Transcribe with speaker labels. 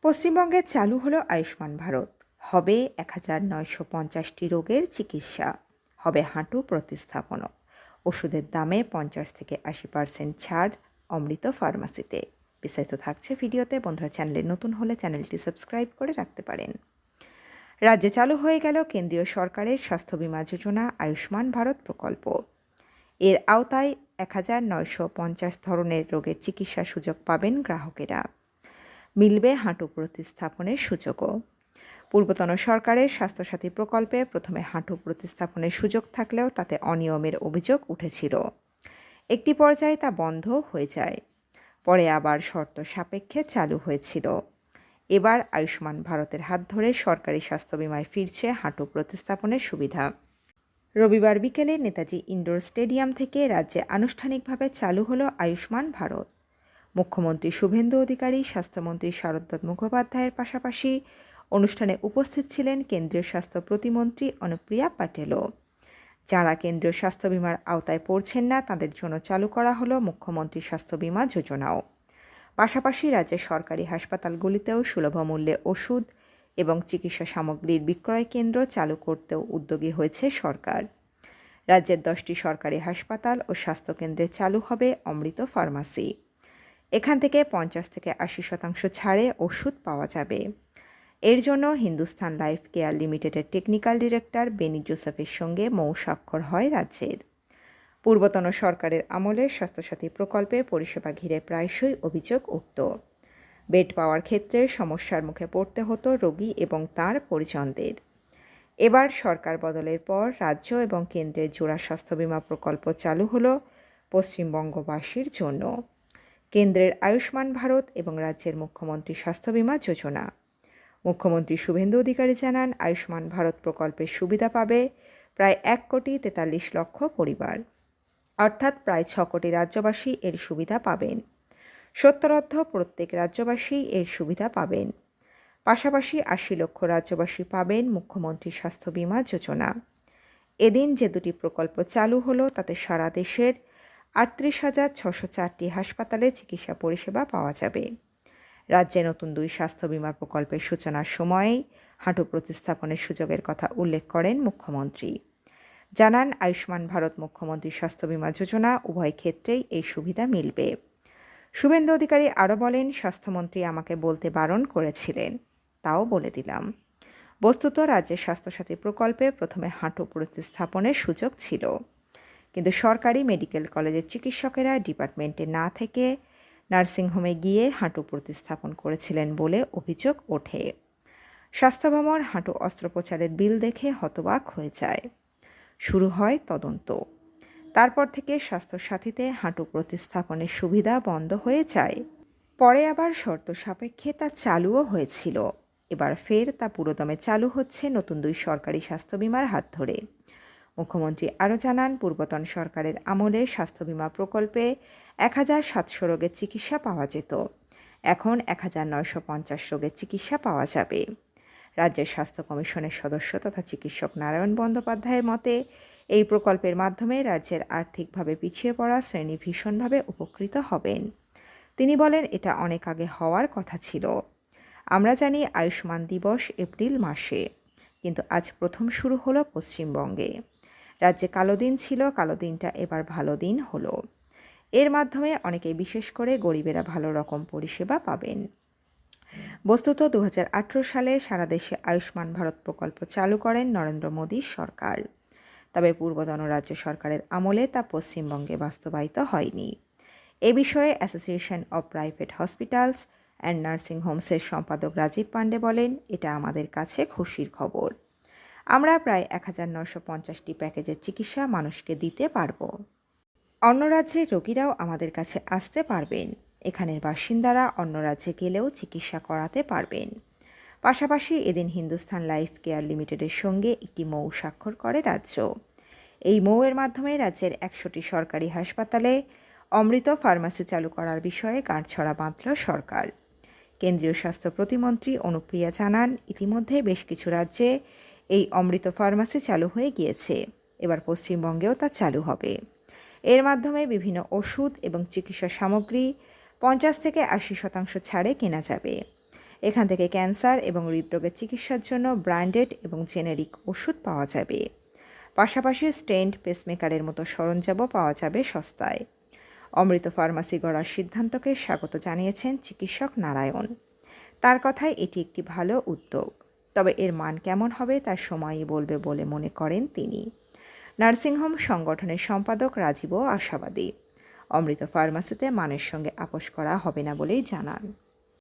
Speaker 1: পশ্চিমবঙ্গে চালু হলো আয়ুষ্মান ভারত। হবে 1950টি রোগের চিকিৎসা, হবে হাঁটু প্রতিস্থাপনও, ওষুধের দামে 50 থেকে 80% ছাড় অমৃত ফার্মাসিতে। বিস্তারিত থাকছে ভিডিওতে। বন্ধুরা, চ্যানেলে নতুন হলে চ্যানেলটি সাবস্ক্রাইব করে রাখতে পারেন। রাজ্যে চালু হয়ে গেল কেন্দ্রীয় সরকারের স্বাস্থ্য বীমা যোজনা আয়ুষ্মান ভারত প্রকল্প। এর আওতায় 1950 ধরনের রোগের চিকিৎসা সুযোগ পাবেন গ্রাহকেরা। মিলবে হাঁটু প্রতিস্থাপনের সুযোগও। পূর্বতন সরকারের স্বাস্থ্যসাথী প্রকল্পে প্রথমে হাঁটু প্রতিস্থাপনের সুযোগ থাকলেও তাতে অনিয়মের অভিযোগ উঠেছিল। একটি পর্যায়ে তা বন্ধ হয়ে যায়, পরে আবার শর্ত সাপেক্ষে চালু হয়েছিল। এবার আয়ুষ্মান ভারতের হাত ধরে সরকারি স্বাস্থ্য বিমায় ফিরছে হাঁটু প্রতিস্থাপনের সুবিধা। রবিবার বিকেলে নেতাজি ইনডোর স্টেডিয়াম থেকে রাজ্যে আনুষ্ঠানিকভাবে চালু হলো আয়ুষ্মান ভারত। মুখ্যমন্ত্রী শুভেন্দু অধিকারী, স্বাস্থ্যমন্ত্রী শারদত্ত মুখোপাধ্যায়ের পাশাপাশি অনুষ্ঠানে উপস্থিত ছিলেন কেন্দ্রীয় স্বাস্থ্য প্রতিমন্ত্রী অনুপ্রিয়া প্যাটেলও। যাঁরা কেন্দ্রীয় স্বাস্থ্য বিমার আওতায় পড়ছেন না, তাদের জন্য চালু করা হলো মুখ্যমন্ত্রী স্বাস্থ্য বিমা যোজনাও। পাশাপাশি রাজ্যের সরকারি হাসপাতালগুলিতেও সুলভ মূল্যে ওষুধ এবং চিকিৎসা সামগ্রীর বিক্রয় কেন্দ্র চালু করতেও উদ্যোগী হয়েছে সরকার। রাজ্যের 10টি সরকারি হাসপাতাল ও স্বাস্থ্যকেন্দ্রে চালু হবে অমৃত ফার্মাসি। এখান থেকে 50 থেকে 80% ছাড়ে ওষুধ পাওয়া যাবে। এর জন্য হিন্দুস্তান লাইফ কেয়ার লিমিটেডের টেকনিক্যাল ডিরেক্টর বেনি জোসেফের সঙ্গে মৌ স্বাক্ষর হয় রাজ্যের। পূর্বতন সরকারের আমলে স্বাস্থ্যসাথী প্রকল্পে পরিষেবা ঘিরে প্রায়শই অভিযোগ উঠত। বেড পাওয়ার ক্ষেত্রে সমস্যার মুখে পড়তে হতো রোগী এবং তাঁর পরিজনদের। এবার সরকার বদলের পর রাজ্য এবং কেন্দ্রের জোড়া স্বাস্থ্য বীমা প্রকল্প চালু হলো পশ্চিমবঙ্গবাসীর জন্য। কেন্দ্রের আয়ুষ্মান ভারত এবং রাজ্যের মুখ্যমন্ত্রী স্বাস্থ্য বীমা যোজনা। মুখ্যমন্ত্রী শুভেন্দু অধিকারী জানান, আয়ুষ্মান ভারত প্রকল্পের সুবিধা পাবে প্রায় 1,43,00,000 পরিবার, অর্থাৎ প্রায় 6 কোটি রাজ্যবাসী এর সুবিধা পাবেন। সত্তরোর্ধ্ব প্রত্যেক রাজ্যবাসী এর সুবিধা পাবেন। পাশাপাশি 80 লক্ষ রাজ্যবাসী পাবেন মুখ্যমন্ত্রী স্বাস্থ্য বীমা যোজনা। এদিন যে দুটি প্রকল্প চালু হলো, তাতে সারা দেশের 38,604টি হাসপাতালে চিকিৎসা পরিষেবা পাওয়া যাবে। রাজ্যে নতুন 2 স্বাস্থ্য বীমা প্রকল্পের সূচনার সময়েই হাঁটু প্রতিস্থাপনের সুযোগের কথা উল্লেখ করেন মুখ্যমন্ত্রী। জানান, আয়ুষ্মান ভারত মুখ্যমন্ত্রী স্বাস্থ্য বীমা যোজনা উভয় ক্ষেত্রেই এই সুবিধা মিলবে। শুভেন্দু অধিকারী আরও বলেন, স্বাস্থ্যমন্ত্রী আমাকে বলতে বারণ করেছিলেন, তাও বলে দিলাম। বস্তুত রাজ্যের স্বাস্থ্যসাথী প্রকল্পে প্রথমে হাঁটু প্রতিস্থাপনের সুযোগ ছিল, কিন্তু সরকারি মেডিকেল কলেজের চিকিৎসকেরা ডিপার্টমেন্টে না থেকে নার্সিংহোমে গিয়ে হাঁটু প্রতিস্থাপন করেছিলেন বলে অভিযোগ ওঠে। স্বাস্থ্য ভবন হাঁটু অস্ত্রোপচারের বিল দেখে হতবাক হয়ে যায়। শুরু হয় তদন্ত। তারপর থেকে স্বাস্থ্যসাথীতে হাঁটু প্রতিস্থাপনের সুবিধা বন্ধ হয়ে যায়। পরে আবার শর্ত সাপেক্ষে তা চালুও হয়েছিল। এবার ফের তা পুরোদমে চালু হচ্ছে নতুন 2 সরকারি স্বাস্থ্য বীমার হাত ধরে। মুখ্যমন্ত্রী আরও জানান, পূর্বতন সরকারের আমলে স্বাস্থ্য বীমা প্রকল্পে 1,700 রোগের চিকিৎসা পাওয়া যেত। এখন 1,950 রোগের চিকিৎসা পাওয়া যাবে। রাজ্যের স্বাস্থ্য কমিশনের সদস্য তথা চিকিৎসক নারায়ণ বন্দ্যোপাধ্যায়ের মতে, এই প্রকল্পের মাধ্যমে রাজ্যের আর্থিকভাবে পিছিয়ে পড়া শ্রেণী ভীষণভাবে উপকৃত হবেন। তিনি বলেন, এটা অনেক আগে হওয়ার কথা ছিল। আমরা জানি আয়ুষ্মান দিবস এপ্রিল মাসে, কিন্তু আজ প্রথম শুরু হলো পশ্চিমবঙ্গে। রাজ্যে কালো দিন ছিল, কালো দিনটা এবার ভালো দিন হলো। এর মাধ্যমে অনেকেই, বিশেষ করে গরিবেরা, ভালো রকম পরিষেবা পাবেন। বস্তুত 2018 সালে সারা দেশে আয়ুষ্মান ভারত প্রকল্প চালু করেন নরেন্দ্র মোদীর সরকার। তবে পূর্বতন রাজ্য সরকারের আমলে তা পশ্চিমবঙ্গে বাস্তবায়িত হয়নি। এ বিষয়ে association of private hospitals and nursing হোমসের সম্পাদক রাজীব পাণ্ডে বলেন, এটা আমাদের কাছে খুশির খবর। আমরা প্রায় 1,950টি প্যাকেজের চিকিৎসা মানুষকে দিতে পারব। অন্য রাজ্যের রোগীরাও আমাদের কাছে আসতে পারবেন। এখানের বাসিন্দারা অন্য রাজ্যে গেলেও চিকিৎসা করাতে পারবেন। পাশাপাশি এদিন হিন্দুস্তান লাইফ কেয়ার লিমিটেডের সঙ্গে একটি মৌ স্বাক্ষর করে রাজ্য। এই মৌয়ের মাধ্যমে রাজ্যের 100টি সরকারি হাসপাতালে অমৃত ফার্মাসি চালু করার বিষয়ে গাঁটছড়া বাঁধল সরকার। কেন্দ্রীয় স্বাস্থ্য প্রতিমন্ত্রী অনুপ্রিয়া জানান, ইতিমধ্যে বেশ কিছু রাজ্যে এই অমৃত ফার্মাসি চালু হয়ে গিয়েছে। এবার পশ্চিমবঙ্গেও তা চালু হবে। এর মাধ্যমে বিভিন্ন ওষুধ এবং চিকিৎসা সামগ্রী 50 থেকে 80% ছাড়ে কেনা যাবে। এখান থেকে ক্যান্সার এবং হৃদরোগের চিকিৎসার জন্য ব্র্যান্ডেড এবং জেনেরিক ওষুধ পাওয়া যাবে। পাশাপাশি স্টেন্ট, পেসমেকারের মতো সরঞ্জামও পাওয়া যাবে সস্তায়। অমৃত ফার্মাসি গড়ার সিদ্ধান্তকে স্বাগত জানিয়েছেন চিকিৎসক নারায়ণ। তার কথায় এটি একটি ভালো উদ্যোগ, তবে এর মান কেমন হবে তার সময়ই বলবে বলে মনে করেন তিনি। নার্সিংহোম সংগঠনের সম্পাদক রাজীবও আশাবাদী। অমৃত ফার্মাসিতে মানের সঙ্গে আপোস করা হবে না বলেই জানান।